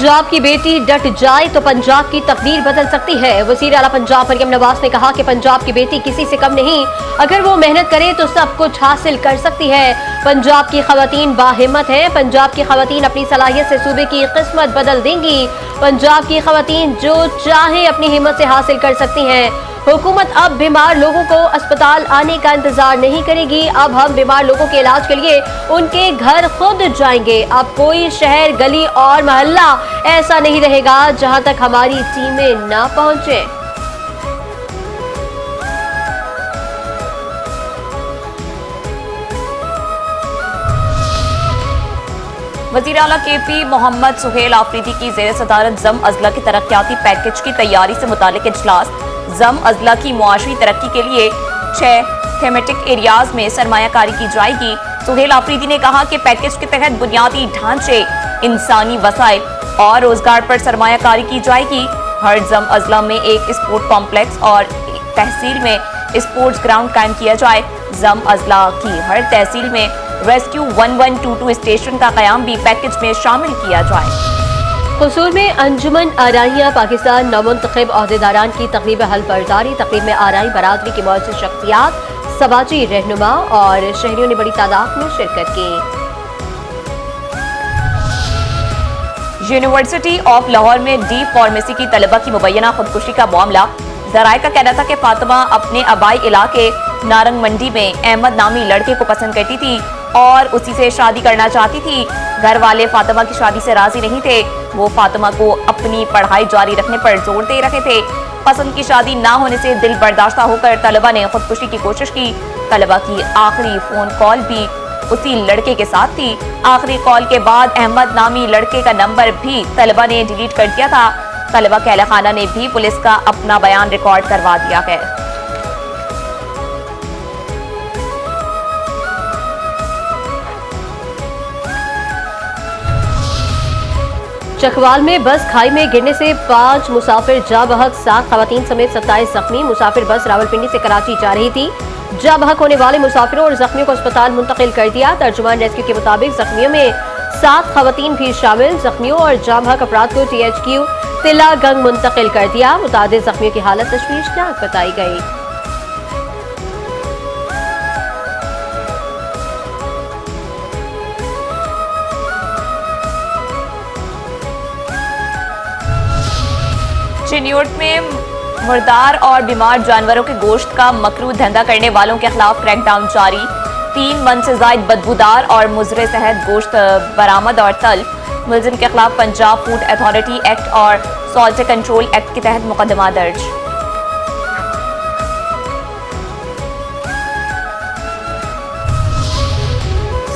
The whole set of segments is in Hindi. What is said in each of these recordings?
पंजाब की बेटी डट जाए तो पंजाब की तकदीर बदल सकती है। वज़ीर आला पंजाब मरियम नवाज ने कहा कि पंजाब की बेटी किसी से कम नहीं, अगर वो मेहनत करे तो सब कुछ हासिल कर सकती है। पंजाब की खवातीन बाहिम्मत है। पंजाब की खवातीन अपनी सलाहियत से सूबे की किस्मत बदल देंगी। पंजाब की खवातीन जो चाहे अपनी हिम्मत से हासिल कर सकती हैं। हुकूमत अब बीमार लोगों को अस्पताल आने का इंतजार नहीं करेगी। अब हम बीमार लोगों के इलाज के लिए उनके घर खुद जाएंगे। अब कोई शहर, गली और मोहल्ला ऐसा नहीं रहेगा जहां तक हमारी टीमें ना पहुंचे। वज़ीर आला KP मोहम्मद सुहेल आफरीदी की ज़ेर सदारत ज़म अज़ला के तरक्याती पैकेज की तैयारी से मुतालिक इजलास। ज़म अज़ला की मुआशरी तरक्की के लिए 6 थेमेटिक एरियाज में सरमायाकारी की जाएगी। सुहेल आफरीदी ने कहा कि पैकेज के तहत बुनियादी ढांचे, इंसानी वसाइल और रोजगार पर सरमायाकारी की जाएगी। हर ज़म अज़ला में एक स्पोर्ट कॉम्प्लेक्स और तहसील में स्पोर्ट्स ग्राउंड कायम किया जाए। ज़म अज़ला की हर तहसील में रेस्क्यू 1122 स्टेशन का क़याम भी पैकेज में शामिल किया जाए। हुसूल में अंजुमन आराइयाँ पाकिस्तान नवमुंतखब अहदेदारान की तकरीब हल बर्दारी। तकरीब में आराई बरादरी की मौजूद शख्सियात, समाजी रहनुमा और शहरियों ने बड़ी तादाद में शिरकत की। यूनिवर्सिटी ऑफ लाहौर में डी फार्मेसी की तलबा की मुबैना खुदकुशी का मामला। जराये का कहना था कि फातिमा अपने आबाई इलाके नारंग मंडी में अहमद नामी लड़के को पसंद करती थी और उसी से शादी करना चाहती थी। घर वाले फातिमा की शादी से राजी नहीं थे। वो फातिमा को अपनी पढ़ाई जारी रखने पर जोर दे रहे थे। पसंद की शादी ना होने से दिल बर्दाश्त होकर तलबा ने खुदकुशी की कोशिश की। तलबा की आखिरी फोन कॉल भी उसी लड़के के साथ थी। आखिरी कॉल के बाद अहमद नामी लड़के का नंबर भी तलबा ने डिलीट कर दिया था। तलबा के अहले खाना ने भी पुलिस का अपना बयान रिकॉर्ड करवा दिया है। चकवाल में बस खाई में गिरने से 5 मुसाफिर जा बहक, 7 खवातीन समेत 27 जख्मी। मुसाफिर बस रावलपिंडी से कराची जा रही थी। जा बहक होने वाले मुसाफिरों और जख्मियों को अस्पताल मुंतकिल कर दिया। तर्जुमान रेस्क्यू के मुताबिक जख्मियों में 7 खवातीन भी शामिल। जख्मियों और जा बहक अफराद को THQ तिला गंग मुंतकिल कर दिया। मुतादिद जख्मियों की हालत तशवीशनाक बताई गई। चिन्योट में मुर्दार और बीमार जानवरों के गोश्त का मकरू धंधा करने वालों के खिलाफ क्रैकडाउन जारी। 3 मन से जायद बदबूदार और मुजरे सेहत गोश्त बरामद और तल्फ। मुलजिम के खिलाफ पंजाब फूड अथॉरिटी एक्ट और सॉल्ट कंट्रोल एक्ट के तहत मुकदमा दर्ज।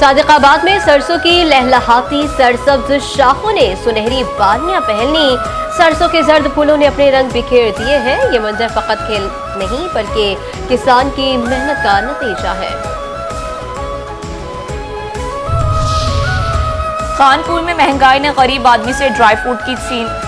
सादिकाबाद में सरसों की लहलहाती सरसब्ज शाखों ने सुनहरी बालियां पहनी। सरसों के जर्द फूलों ने अपने रंग बिखेर दिए हैं। ये मंजर फकत खेल नहीं बल्कि किसान की मेहनत का नतीजा है। कानपुर में महंगाई ने गरीब आदमी से ड्राई फ्रूट की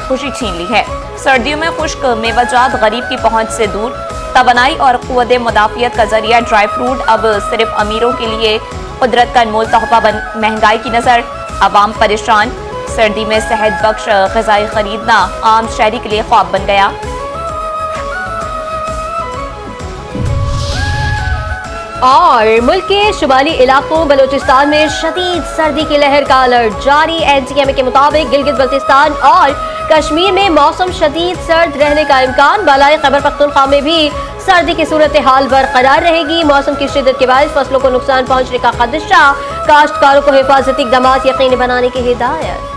खुशी छीन ली है। सर्दियों में खुश्क मेवाजात गरीब की पहुंच से दूर। तवानाई और क़ुव्वत मुदाफ़ियत का जरिया ड्राई फ्रूट अब सिर्फ अमीरों के लिए कुदरत का अनमोल तोहफा बन। महंगाई की नजर आवाम परेशान। सर्दी में सेहत बख्श ग़िज़ाई खरीदना आम शहरी के लिए ख्वाब बन गया। और मुल्क के शुमाली इलाकों बलूचिस्तान में शदीद सर्दी की लहर का अलर्ट जारी। NCMA के मुताबिक गिलगित बल्तिस्तान और कश्मीर में मौसम शदीद सर्द रहने का इम्कान। बालाई खैबर पख्तूनख्वा में भी सर्दी की सूरत हाल बरकरार रहेगी। मौसम की शिद्दत के बायस फसलों को नुकसान पहुंचने का खदशा। काश्तकारों को हिफाजती इक़दामात यकीनी बनाने की हिदायत।